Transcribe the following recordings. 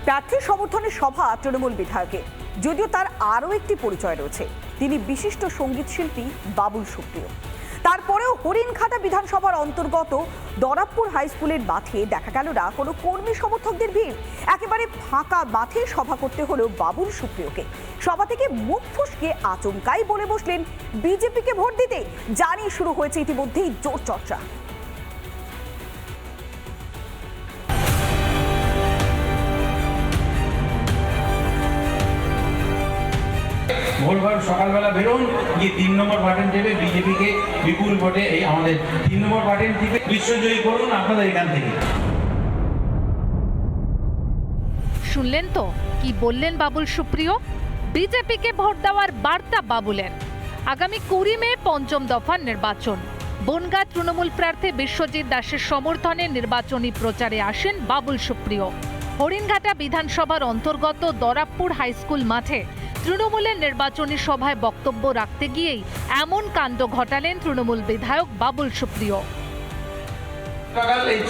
প্রার্থী সমর্থনের সভা তৃণমূল বিধায়কের, যদিও তার আরও একটি পরিচয় রয়েছে, তিনি বিশিষ্ট সঙ্গীত শিল্পী বাবুল সুপ্রিয়। তারপরেও হরিণঘাটা বিধানসভার অন্তর্গত দরাবপুর হাই স্কুলের মাঠে দেখা গেল না কোনো কর্মী সমর্থকদের ভিড়। একেবারে ফাঁকা মাঠে সভা করতে হলো বাবুল সুপ্রিয়কে। সভা থেকে মুখ ফুসকে আচমকাই বলে বসলেন বিজেপিকে ভোট দিতে। জানিয়ে শুরু হয়েছে ইতিমধ্যেই জোর চর্চা। ভোরবার সকালবেলা বেরোন, গিয়ে 3 নম্বর বাটন টেপে বিজেপিকে বিপুল ভোটে এই আমাদের 3 নম্বর বাটন টিপে বিশ্বজয়ী করুন আপনাদের এখান থেকে। শুনলেন তো কি বললেন বাবুল সুপ্রিয়? বিজেপিকে ভোট দেওয়ার বার্তা বাবুলের। আগামী 20 মে পঞ্চম দফার নির্বাচন। বনগাঁ তৃণমূল প্রার্থী বিশ্বজিৎ দাসের সমর্থনে নির্বাচনী প্রচারে আসেন বাবুল সুপ্রিয়। হরিণঘাটা বিধানসভার অন্তর্গত দরাবপুর হাই স্কুল মাঠে তৃণমূলের নির্বাচনী সভায় বক্তব্য রাখতে গিয়েই এমন কাণ্ড ঘটালেন তৃণমূল বিধায়ক বাবুল সুপ্রিয়। এই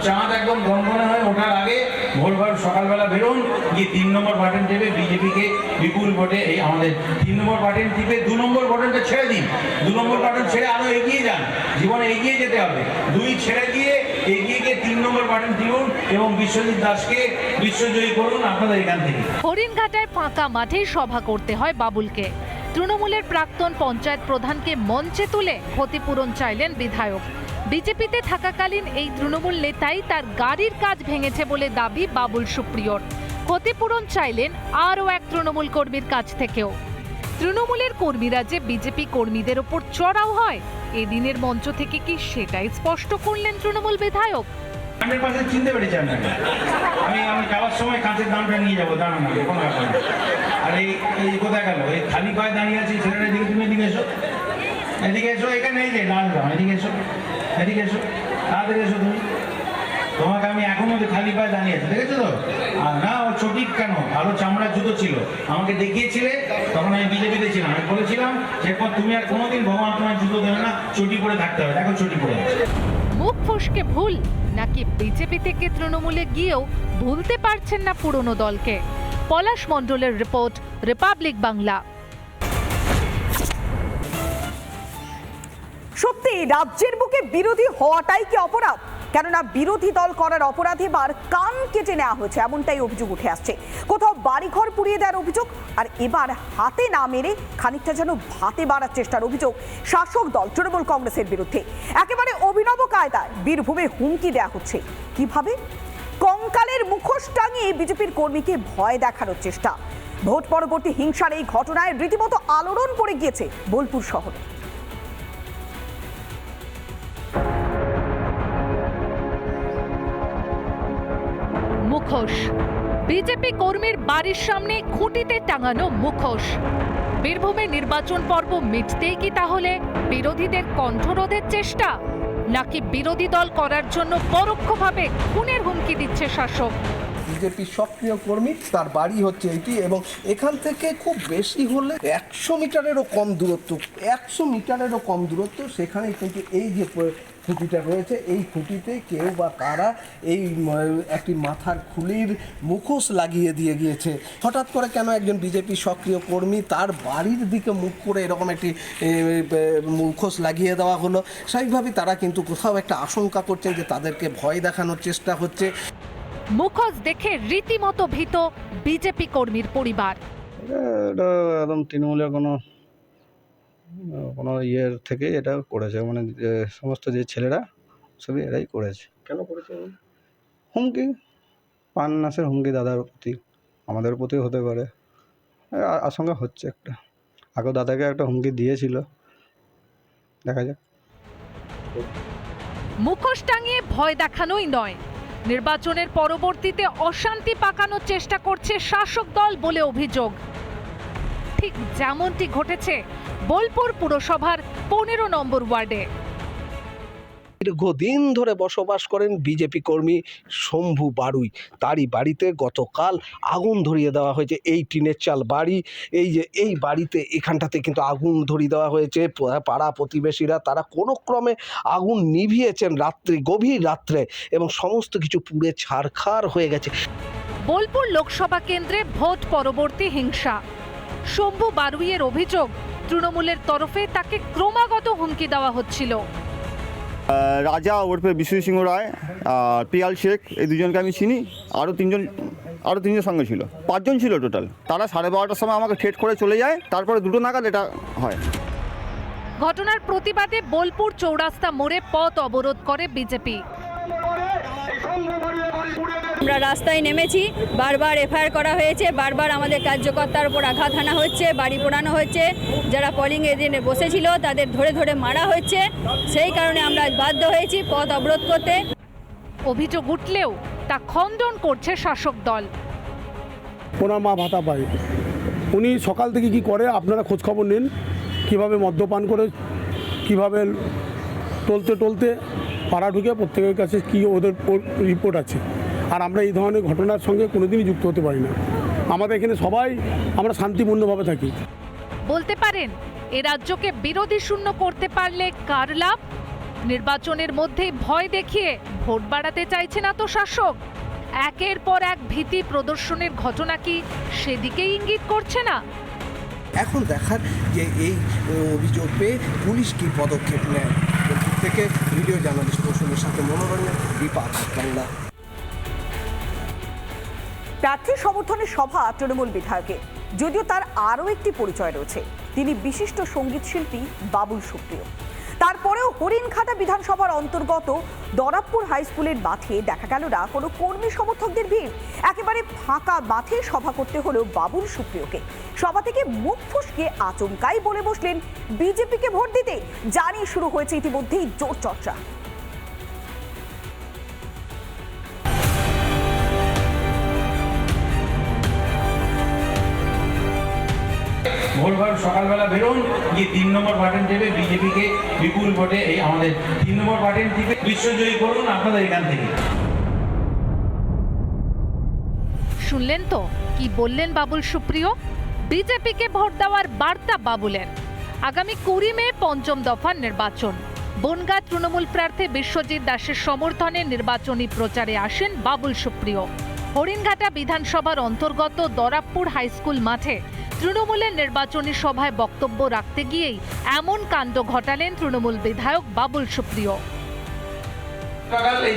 চাঁদ একদম গনগনে হয়ে ওঠার আগে ভোরবার সকালবেলা বেরোন, গিয়ে 3 নম্বর বাটন টেপে বিজেপিকে বিপুল ভোটে এই আমাদের 3 নম্বর বাটন টিপে 2 নম্বর বাটনটা ছেড়ে দিন। 2 নম্বর বাটন ছেড়ে আরো এগিয়ে যান, জীবনে এগিয়ে যেতে হবে। 2 ছেড়ে দিয়ে এগিয়ে গিয়ে 3 নম্বর বাটন টিপুন এবং বিশ্বজিৎ দাসকে বিশ্বজয়ী করুন আপনাদের এখান থেকে। হরিণঘাটায় ফাঁকা মাঠে সভা করতে হয় বাবুলকে। তৃণমূলের প্রাক্তন পঞ্চায়েত প্রধানকে মঞ্চে তুলে ক্ষতিপূরণ চাইলেন বিধায়ক। বিজেপিতে থাকাকালীন এই তৃণমূল নেতাই তার গাড়ির কাজ ভেঙেছে বলে দাবি বাবুল সুপ্রিয়র। ক্ষতিপূরণ চাইলেন আরও এক তৃণমূল কর্মীর কাছ থেকেও। তৃণমূলের কর্মীরা যে বিজেপি কর্মীদের ওপর চড়াও হয়, এদিনের মঞ্চ থেকে কি সেটাই স্পষ্ট করলেন তৃণমূল বিধায়ক? 100% চিনতে পেরেছি আপনাকে। আমি যাওয়ার সময় কাঁচের দামটা নিয়ে যাবো, দাঁড়ান না, কোনো ব্যাপার না। আর এই কোথায় গেল? এই খালি পায়ে দাঁড়িয়ে আছি, ছেলেটা দিকে, তুমি এদিকে এসো, এদিকে এসো, এখানে এই যে দাঁড়ান, এদিকে এসো, এদিকে এসো, তাড়াতাড়ি এসো তুমি। তোমাকে আমি এখনো খালি পায়ে দাঁড়িয়ে আছি, দেখেছো তো? আর না, ও চটি কেন, ভালো চামড়ার জুতো ছিল, আমাকে দেখিয়েছিলে, তখন আমি বিজেপিতে ছিলাম, আমি বলেছিলাম সেরপর তুমি আর কোনোদিন ভগবান তোমার জুতো দেবে না, চটি পরে থাকতে হবে। দেখো চটি পরে আছে। মুখ ফসকে ভুল নাকি বিজেপি থেকে তৃণমূলে গিয়েও ভুলতে পারছেন না পুরনো দলকে? পলাশ মণ্ডলের রিপোর্ট, রিপাবলিক বাংলা। সত্যি রাজ্যের বুকে বিরোধী হওয়াটাই কি অপরাধ? কেননা বিরোধী দল করার অপরাধে এবার কান কেটে নেওয়া হয়েছে, এমনটাই অভিযোগ উঠে আসছে। কোথাও বাড়িঘর পুড়িয়ে দেওয়ার অভিযোগ, আর এবার হাতে না মেরে খানিকটা যেন ভাতে বাড়ার চেষ্টার অভিযোগ শাসক দল তৃণমূল কংগ্রেসের বিরুদ্ধে। একেবারে অভিনব কায়দায় বীরভূমে হুমকি দেওয়া হচ্ছে। কিভাবে? কঙ্কালের মুখোশ টাঙিয়ে বিজেপির কর্মীকে ভয় দেখানোর চেষ্টা। ভোট পরবর্তী হিংসার এই ঘটনায় রীতিমতো আলোড়ন পড়ে গিয়েছে বোলপুর শহরে। মুখোশ, বিজেপি কর্মীর বাড়ির সামনে খুঁটিতে টাঙানো মুখোশ। বীরভূমে নির্বাচন পর্ব মিটতেই কি তাহলে বিরোধীদের কণ্ঠরোধের চেষ্টা, নাকি বিরোধী দল করার জন্য পরোক্ষভাবে খুনের হুমকি দিচ্ছে শাসক? বিজেপি সক্রিয় কর্মী, তার বাড়ি হচ্ছে এটি, এবং এখান থেকে খুব বেশি হলে 100 মিটারেরও কম দূরত্ব, 100 মিটারেরও কম দূরত্ব, সেখানে কিন্তু এই যে খুঁটিটা রয়েছে, এই খুঁটিতে কেউ বা কারা এই একটি মাথার খুলির মুখোশ লাগিয়ে দিয়ে গিয়েছে। হঠাৎ করে কেন একজন বিজেপি সক্রিয় কর্মী তার বাড়ির দিকে মুখ করে এরকম একটি মুখোশ লাগিয়ে দেওয়া হলো? স্বাভাবিকভাবেই তারা কিন্তু কোথাও একটা আশঙ্কা করছেন যে তাদেরকে ভয় দেখানোর চেষ্টা হচ্ছে। মুখোশ দেখে রীতিমতো ভীত বিজেপি কর্মীর পরিবার। এটা একদম তৃণমূলের কোনো ইয়ের থেকে এটা করেছে, মানে যে সমস্ত যে ছেলেরা সবই এরাই করেছে। কেন করেছে? হুমকি, প্রাণ নাশের হুমকি দাদার প্রতি, আমাদের প্রতিও হতে পারে, আশঙ্কা হচ্ছে একটা। আগেও দাদাকে একটা হুমকি দিয়েছিল, দেখা যাক। মুখোশ টাঙিয়ে ভয় দেখানোই নয়, নির্বাচনের পরবর্তীতে অশান্তি পাকানোর চেষ্টা করছে শাসক দল বলে অভিযোগ। ঠিক যেমনটি ঘটেছে বোলপুর পুরসভার 15 নম্বর ওয়ার্ডে। দীর্ঘদিন ধরে বসবাস করেন বিজেপি কর্মী শম্ভু বাড়ুই। তারই বাড়িতে গতকাল আগুন ধরিয়ে দেওয়া হয়েছে। এই টিনের চাল বাড়ি, এই যে এই বাড়িতে এখানটাতে কিন্তু আগুন ধরিয়ে দেওয়া হয়েছে। পাড়া প্রতিবেশীরা তারা কোনো ক্রমে আগুন নিভিয়েছেন রাত্রি, গভীর রাত্রে, এবং সমস্ত কিছু পুড়ে ছারখার হয়ে গেছে। বোলপুর লোকসভা কেন্দ্রে ভোট পরবর্তী হিংসা। শম্ভু বারুইয়ের অভিযোগ, তৃণমূলের তরফে তাকে ক্রমাগত হুমকি দেওয়া হচ্ছিল। রাজা ওরফে বিশ্বজিৎ সিংহ রায় আর পিয়াল শেখ, এই দুজনকে আমি চিনি। আরও তিনজন সঙ্গে ছিল, 5 জন ছিল টোটাল। তারা 12:30টার সময় আমাকে ঠেট করে চলে যায়, তারপরে 2টো নাগাদ এটা হয়। ঘটনার প্রতিবাদে বোলপুর চৌরাস্তা মোড়ে পথ অবরোধ করে বিজেপি। আমরা রাস্তায় নেমেছি, বারবার এফআইআর করা হয়েছে, বারবার আমাদের কার্যকর্তার উপর আঘাত হানা হচ্ছে, বাড়ি পোড়ানো হচ্ছে, যারা পোলিং এজেন্টে বসেছিল তাদের ধরে ধরে মারা হচ্ছে। সেই কারণে আমরা বাধ্য হয়েছি পথ অবরোধ করতে। অভিযোগ উঠলেও তা খণ্ডন করছে শাসক দল। ওনার মা ভাতা পায়, উনি সকাল থেকে কি করে আপনারা খোঁজ খবর নিন, কীভাবে মদ্যপান করে কিভাবে টলতে পাড়া ঢুকে প্রত্যেকের কাছে কি ওদের রিপোর্ট আছে। আর আমরা এই ধরনের ঘটনার সঙ্গে কোনোদিনই যুক্ত হতে পারি না। আমাদের এখানে সবাই আমরা শান্তিপূর্ণভাবে থাকি। বলতে পারেন, এ রাজ্যকে বিরোধী শূন্য করতে পারলে কার লাভ? নির্বাচনের মধ্যেই ভয় দেখিয়ে ভোট বাড়াতে চাইছে না তো শাসক? একের পর এক ভীতি প্রদর্শনের ঘটনা কি সেদিকেই ইঙ্গিত করছে না? এখন দেখার যে এই অভিযোগ পেয়ে পুলিশ কী পদক্ষেপ নেয়। বোলপুর থেকে ভিডিও জার্নালিস্ট কৌশলের সাথে মনোরঞ্জন, দীপা বাংলা। প্রার্থী সমর্থনের সভা তৃণমূল বিধায়কের, যদিও তার আরও একটি পরিচয় রয়েছে, তিনি বিশিষ্ট সঙ্গীত শিল্পী বাবুল সুপ্রিয়। তারপরেও হরিণঘাটা বিধানসভার অন্তর্গত দরাবপুর হাই স্কুলের মাঠে দেখা গেল না কোনো কর্মী সমর্থকদের ভিড়। একেবারে ফাঁকা মাঠে সভা করতে হলো বাবুল সুপ্রিয়কে। সভা থেকে মুখ ফসকে আচমকাই বলে বসলেন বিজেপিকে ভোট দিতে। জানি শুরু হয়েছে ইতিমধ্যেই জোর চর্চা। ভোরবার সকালবেলা বেরোন, গিয়ে 3 নম্বর বাটন টেপে বিজেপিকে বিপুল ভোটে এই আমাদের 3 নম্বর বাটন টিপে বিশ্বজয়ী করুন আপনাদের এখান থেকে। শুনলেন তো কি বললেন বাবুল সুপ্রিয়? বিজেপিকে ভোট দেওয়ার বার্তা বাবুলের। আগামী 20 মে 5ম দফার নির্বাচন। বনগাঁ তৃণমূল প্রার্থী বিশ্বজিৎ দাসের সমর্থনে নির্বাচনী প্রচারে আসেন বাবুল সুপ্রিয়। হরিণঘাটা বিধানসভার অন্তর্গত দরাবপুর হাই স্কুল মাঠে তৃণমূলের নির্বাচনী সভায় বক্তব্য রাখতে গিয়েই এমন কাণ্ড ঘটালেন তৃণমূল বিধায়ক বাবুল সুপ্রিয়। এই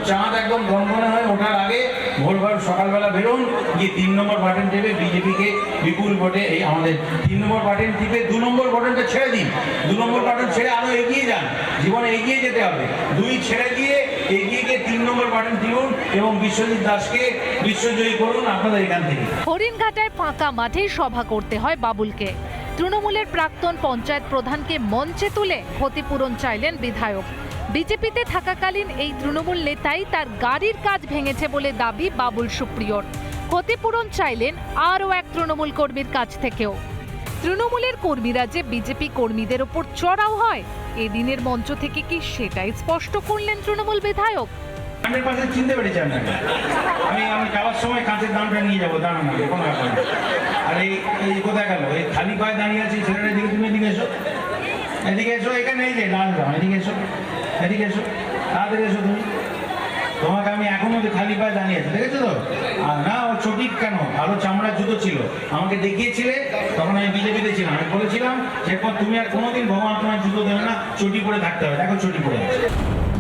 চাঁদ একদম গনগনে হয় ওঠার আগে ভোরবার সকালবেলা বেরোন, গিয়ে 3 নম্বর বাটন টেপে বিজেপিকে বিপুল ভোটে এই আমাদের 3 নম্বর বাটন টিপে 2 নম্বর বাটনটা ছেড়ে দিন। 2 নম্বর বাটন ছেড়ে আরো এগিয়ে যান, জীবনে এগিয়ে যেতে হবে। 2 ছেড়ে দিয়ে এগিয়ে গিয়ে 3 নম্বর বাটন টিপুন এবং বিশ্বজিৎ দাসকে বিশ্বজয়ী করুন আপনাদের এখান থেকে। হরিণঘাটায় ফাঁকা মাঠেই সভা করতে হয় বাবুলকে। তৃণমূলের প্রাক্তন পঞ্চায়েত প্রধানকে মঞ্চে তুলে ক্ষতিপূরণ চাইলেন বিধায়ক। বিজেপিতে থাকাকালীন এই তৃণমূল নেতাই তার গাড়ির কাজ ভেঙেছে বলে দাবি বাবুল সুপ্রিয়র। ক্ষতিপূরণ চাইলেন আরও এক তৃণমূল কর্মীর কাছ থেকেও। তৃণমূলের কর্মীরা যে বিজেপি কর্মীদের ওপর চড়াও হয়, এদিনের মঞ্চ থেকে কি সেটাই স্পষ্ট করলেন তৃণমূল বিধায়ক? 100% চিনতে পেরেছি আপনাকে। আমি যাওয়ার সময় কাঁচের দামটা নিয়ে যাবো, দাঁড়ান না, কোনো ব্যাপার না। আর এই কোথায় গেল? এই খালি পায়ে দাঁড়িয়ে আছি, ছেলেটা দিকে তুমি এদিকে এসো, এদিকে এসো, এখানে এই যে ডান দাও, এদিকে এসো, এদিকে এসো, তাড়াতাড়ি এসো তুমি। তোমাকে আমি এখনো খালি পায়ে দাঁড়িয়ে আছি, দেখেছো তো? আর না, ও চটিক কেন, ভালো চামড়ার জুতো ছিল, আমাকে দেখিয়েছিলে, তখন আমি বিজেপিতে ছিলাম। আমি বলেছিলাম সেরপর তুমি আর কোনোদিন ভগবান তোমার জুতো দেবে না, চটি পরে থাকতে হবে। দেখো চটি পরে আছে।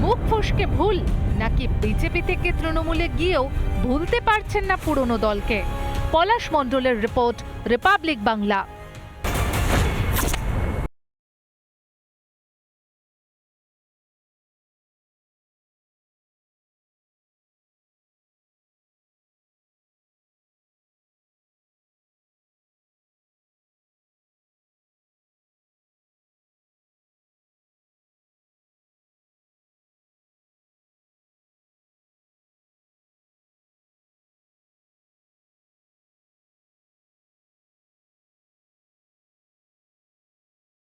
মুখ ফসকে ভুল নাকি বিজেপি থেকে তৃণমূলে গিয়েও ভুলতে পারছেন না পুরনো দলকে? পলাশ মণ্ডলের রিপোর্ট, রিপাবলিক বাংলা।